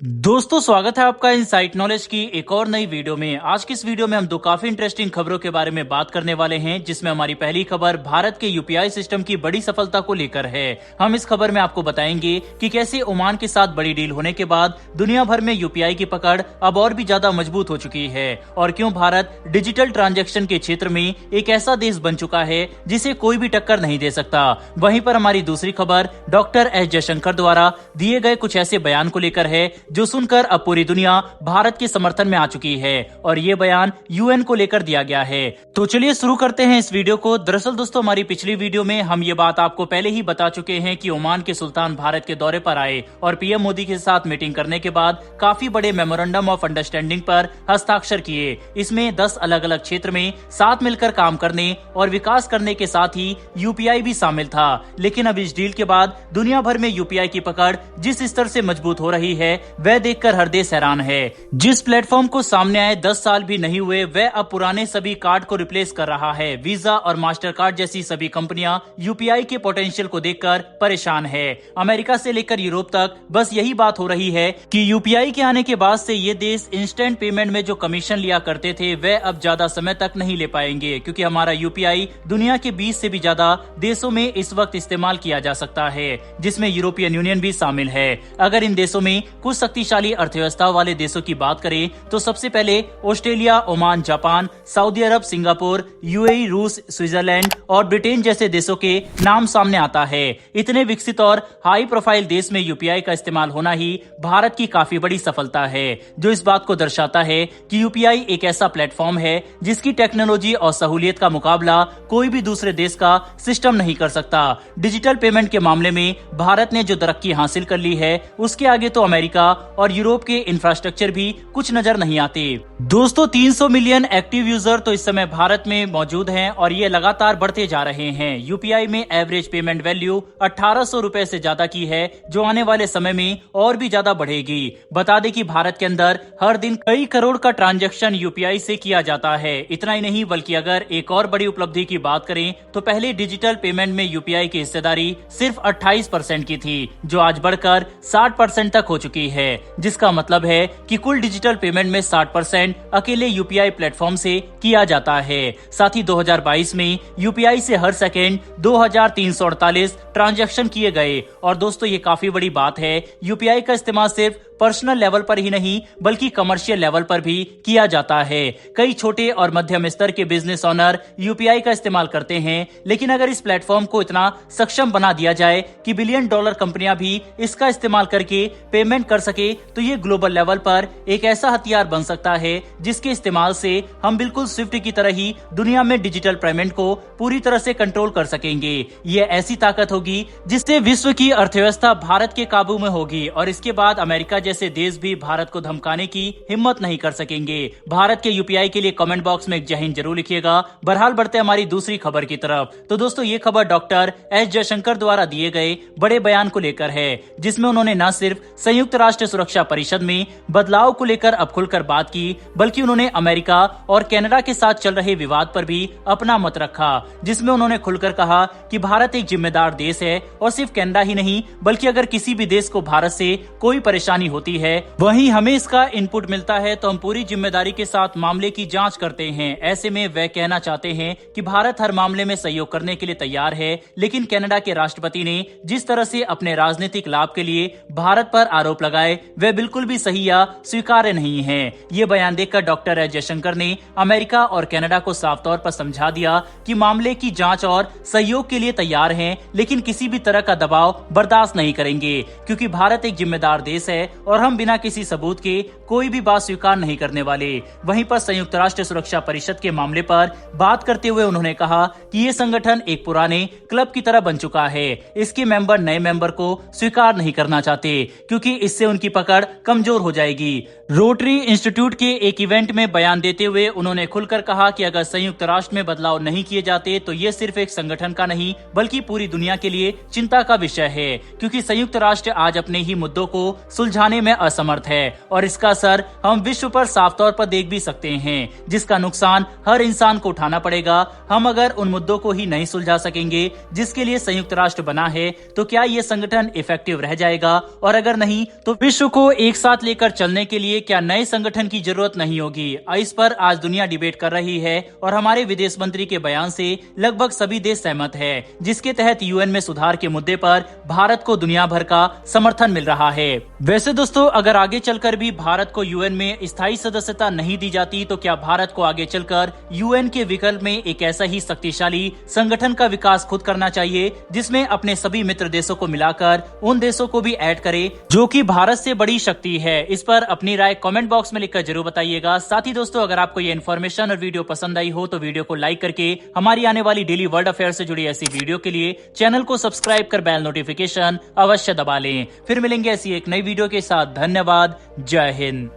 दोस्तों, स्वागत है आपका इनसाइट नॉलेज की एक और नई वीडियो में। आज की इस वीडियो में हम दो काफी इंटरेस्टिंग खबरों के बारे में बात करने वाले हैं, जिसमें हमारी पहली खबर भारत के यूपीआई सिस्टम की बड़ी सफलता को लेकर है। हम इस खबर में आपको बताएंगे कि कैसे ओमान के साथ बड़ी डील होने के बाद दुनिया भर में यूपीआई की पकड़ अब और भी ज्यादा मजबूत हो चुकी है और क्यों भारत डिजिटल ट्रांजेक्शन के क्षेत्र में एक ऐसा देश बन चुका है जिसे कोई भी टक्कर नहीं दे सकता। वहीं पर हमारी दूसरी खबर डॉक्टर एस जयशंकर द्वारा दिए गए कुछ ऐसे बयान को लेकर है जो सुनकर अब पूरी दुनिया भारत के समर्थन में आ चुकी है और ये बयान यूएन को लेकर दिया गया है। तो चलिए शुरू करते हैं इस वीडियो को। दरअसल दोस्तों, हमारी पिछली वीडियो में हम ये बात आपको पहले ही बता चुके हैं कि ओमान के सुल्तान भारत के दौरे पर आए और पीएम मोदी के साथ मीटिंग करने के बाद काफी बड़े मेमोरेंडम ऑफ अंडरस्टैंडिंग पर हस्ताक्षर किए। इसमें 10 अलग अलग क्षेत्र में साथ मिलकर काम करने और विकास करने के साथ ही यूपीआई भी शामिल था। लेकिन अब इस डील के बाद दुनिया भर में यूपीआई की पकड़ जिस स्तर से मजबूत हो रही है वह देखकर हर देश हैरान है। जिस प्लेटफॉर्म को सामने आए 10 साल भी नहीं हुए वह अब पुराने सभी कार्ड को रिप्लेस कर रहा है। वीजा और मास्टर कार्ड जैसी सभी कंपनियां यूपीआई के पोटेंशियल को देखकर परेशान है। अमेरिका से लेकर यूरोप तक बस यही बात हो रही है कि यूपीआई के आने के बाद से ये देश इंस्टेंट पेमेंट में जो कमीशन लिया करते थे वह अब ज्यादा समय तक नहीं ले पाएंगे, क्योंकि हमारा यूपीआई दुनिया के 20 से भी ज्यादा देशों में इस वक्त इस्तेमाल किया जा सकता है, जिसमें यूरोपियन यूनियन भी शामिल है। अगर इन देशों में कुछ शक्तिशाली अर्थव्यवस्था वाले देशों की बात करें तो सबसे पहले ऑस्ट्रेलिया, ओमान, जापान, सऊदी अरब, सिंगापुर, यूएई, रूस, स्विट्जरलैंड और ब्रिटेन जैसे देशों के नाम सामने आता है। इतने विकसित और हाई प्रोफाइल देश में यूपीआई का इस्तेमाल होना ही भारत की काफी बड़ी सफलता है, जो इस बात को दर्शाता है कि यूपीआई एक ऐसा प्लेटफॉर्म है जिसकी टेक्नोलॉजी और सहूलियत का मुकाबला कोई भी दूसरे देश का सिस्टम नहीं कर सकता। डिजिटल पेमेंट के मामले में भारत ने जो तरक्की हासिल कर ली है उसके आगे तो अमेरिका और यूरोप के इंफ्रास्ट्रक्चर भी कुछ नजर नहीं आते। दोस्तों, 300 मिलियन एक्टिव यूजर तो इस समय भारत में मौजूद हैं और ये लगातार बढ़ते जा रहे हैं। यूपीआई में एवरेज पेमेंट वैल्यू 1800 रुपए से ज्यादा की है, जो आने वाले समय में और भी ज्यादा बढ़ेगी। बता दें कि भारत के अंदर हर दिन कई करोड़ का ट्रांजैक्शन यूपीआई से किया जाता है। इतना ही नहीं, बल्कि अगर एक और बड़ी उपलब्धि की बात करें तो पहले डिजिटल पेमेंट में यूपीआई की हिस्सेदारी सिर्फ 28% की थी, जो आज बढ़कर 60% तक हो चुकी है, जिसका मतलब है कि कुल डिजिटल पेमेंट में 60% अकेले यूपीआई प्लेटफॉर्म से किया जाता है। साथ ही 2022 में यूपीआई से हर सेकेंड 2348 ट्रांजैक्शन किए गए। और दोस्तों, ये काफी बड़ी बात है। यूपीआई का इस्तेमाल सिर्फ पर्सनल लेवल पर ही नहीं बल्कि कमर्शियल लेवल पर भी किया जाता है। कई छोटे और मध्यम स्तर के बिजनेस ओनर यूपीआई का इस्तेमाल करते हैं, लेकिन अगर इस प्लेटफॉर्म को इतना सक्षम बना दिया जाए कि बिलियन डॉलर कंपनियां भी इसका इस्तेमाल करके पेमेंट कर सके तो ये ग्लोबल लेवल पर एक ऐसा हथियार बन सकता है जिसके इस्तेमाल से हम बिल्कुल स्विफ्ट की तरह ही दुनिया में डिजिटल पेमेंट को पूरी तरह से कंट्रोल कर सकेंगे। ये ऐसी ताकत होगी जिससे विश्व की अर्थव्यवस्था भारत के काबू में होगी और इसके बाद अमेरिका जैसे देश भी भारत को धमकाने की हिम्मत नहीं कर सकेंगे। भारत के यूपीआई के लिए कमेंट बॉक्स में एक जय हिंद जरूर लिखिएगा। बहरहाल बढ़ते हमारी दूसरी खबर की तरफ। तो दोस्तों, ये खबर डॉक्टर एस जयशंकर द्वारा दिए गए बड़े बयान को लेकर है, जिसमें उन्होंने न सिर्फ संयुक्त राष्ट्र सुरक्षा परिषद में बदलाव को लेकर अब खुलकर बात की, बल्कि उन्होंने अमेरिका और कनाडा के साथ चल रहे विवाद पर भी अपना मत रखा, जिसमें उन्होंने खुलकर कहा कि भारत एक जिम्मेदार देश है और सिर्फ कनाडा ही नहीं बल्कि अगर किसी भी देश को भारत से कोई परेशानी होती है, वहीं हमें इसका इनपुट मिलता है तो हम पूरी जिम्मेदारी के साथ मामले की जांच करते हैं। ऐसे में वह कहना चाहते हैं कि भारत हर मामले में सहयोग करने के लिए तैयार है, लेकिन कनाडा के राष्ट्रपति ने जिस तरह से अपने राजनीतिक लाभ के लिए भारत पर आरोप लगाए वह बिल्कुल भी सही या स्वीकार्य नहीं है। ये बयान देखकर डॉक्टर एस जयशंकर ने अमेरिका और कनाडा को साफ तौर पर समझा दिया कि मामले की जांच और सहयोग के लिए तैयार हैं, लेकिन किसी भी तरह का दबाव बर्दाश्त नहीं करेंगे, क्योंकि भारत एक जिम्मेदार देश है और हम बिना किसी सबूत के कोई भी बात स्वीकार नहीं करने वाले। वहीं पर संयुक्त राष्ट्र सुरक्षा परिषद के मामले पर बात करते हुए उन्होंने कहा कि ये संगठन एक पुराने क्लब की तरह बन चुका है। इसके मेंबर नए मेंबर को स्वीकार नहीं करना चाहते, क्योंकि इससे उनकी पकड़ कमजोर हो जाएगी। रोटरी इंस्टीट्यूट के एक इवेंट में बयान देते हुए उन्होंने खुलकर कहा कि अगर संयुक्त राष्ट्र में बदलाव नहीं किए जाते तो ये सिर्फ एक संगठन का नहीं बल्कि पूरी दुनिया के लिए चिंता का विषय है, क्योंकि संयुक्त राष्ट्र आज अपने ही मुद्दों को सुलझाने में असमर्थ है और इसका असर हम विश्व पर साफ तौर पर देख भी सकते हैं, जिसका नुकसान हर इंसान को उठाना पड़ेगा। हम अगर उन मुद्दों को ही नहीं सुलझा सकेंगे जिसके लिए संयुक्त राष्ट्र बना है तो क्या ये संगठन इफेक्टिव रह जाएगा, और अगर नहीं तो विश्व को एक साथ लेकर चलने के लिए क्या नए संगठन की जरूरत नहीं होगी, इस पर आज दुनिया डिबेट कर रही है और हमारे विदेश मंत्री के बयान से लगभग सभी देश सहमत है, जिसके तहत यूएन में सुधार के मुद्दे पर भारत को दुनिया भर का समर्थन मिल रहा है। वैसे दोस्तों, अगर आगे चलकर भी भारत को यूएन में स्थायी सदस्यता नहीं दी जाती तो क्या भारत को आगे चलकर यूएन के विकल्प में एक ऐसा ही शक्तिशाली संगठन का विकास खुद करना चाहिए, जिसमें अपने सभी मित्र देशों को मिलाकर उन देशों को भी ऐड करे जो कि भारत से बड़ी शक्ति है। इस पर अपनी राय कमेंट बॉक्स में लिखकर जरूर बताइएगा। साथ ही दोस्तों, अगर आपको ये इन्फॉर्मेशन और वीडियो पसंद आई हो तो वीडियो को लाइक करके हमारी आने वाली डेली वर्ल्ड अफेयर से जुड़ी ऐसी वीडियो के लिए चैनल को सब्सक्राइब कर बेल नोटिफिकेशन अवश्य दबा लें। फिर मिलेंगे ऐसी एक नई वीडियो के साथ। धन्यवाद। जय हिंद।